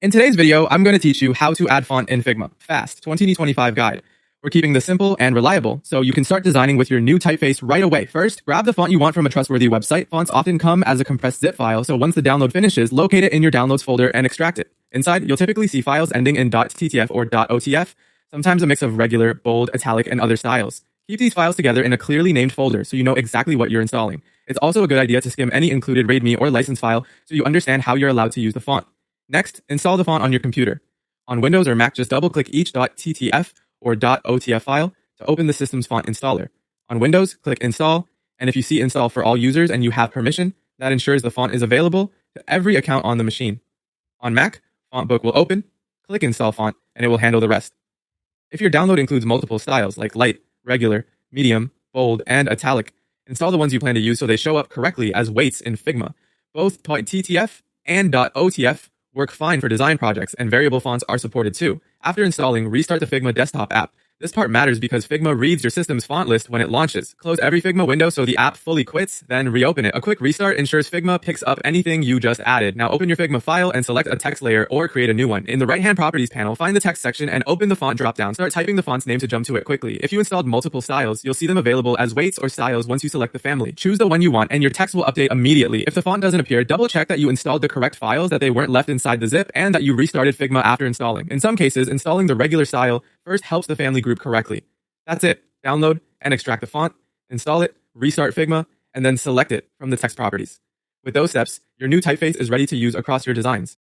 In today's video, I'm going to teach you how to add font in Figma. Fast 2025 guide. We're keeping this simple and reliable, so you can start designing with your new typeface right away. First, grab the font you want from a trustworthy website. Fonts often come as a compressed zip file, so once the download finishes, locate it in your downloads folder and extract it. Inside, you'll typically see files ending in .ttf or .otf, sometimes a mix of regular, bold, italic, and other styles. Keep these files together in a clearly named folder so you know exactly what you're installing. It's also a good idea to skim any included README or license file so you understand how you're allowed to use the font. Next, install the font on your computer. On Windows or Mac, just double-click each .ttf or .otf file to open the system's font installer. On Windows, click Install, and if you see Install for all users and you have permission, that ensures the font is available to every account on the machine. On Mac, Font Book will open, click Install Font, and it will handle the rest. If your download includes multiple styles like light, regular, medium, bold, and italic, install the ones you plan to use so they show up correctly as weights in Figma. Both .ttf and .otf work fine for design projects, and variable fonts are supported too. After installing, restart the Figma desktop app. This part matters because Figma reads your system's font list when it launches. Close every Figma window so the app fully quits, then reopen it. A quick restart ensures Figma picks up anything you just added. Now open your Figma file and select a text layer or create a new one. In the right-hand properties panel, find the text section and open the font dropdown. Start typing the font's name to jump to it quickly. If you installed multiple styles, you'll see them available as weights or styles once you select the family. Choose the one you want and your text will update immediately. If the font doesn't appear, double check that you installed the correct files, that they weren't left inside the zip, and that you restarted Figma after installing. In some cases, installing the regular style first helps the family group correctly. That's it. Download and extract the font, install it, restart Figma, and then select it from the text properties. With those steps, your new typeface is ready to use across your designs.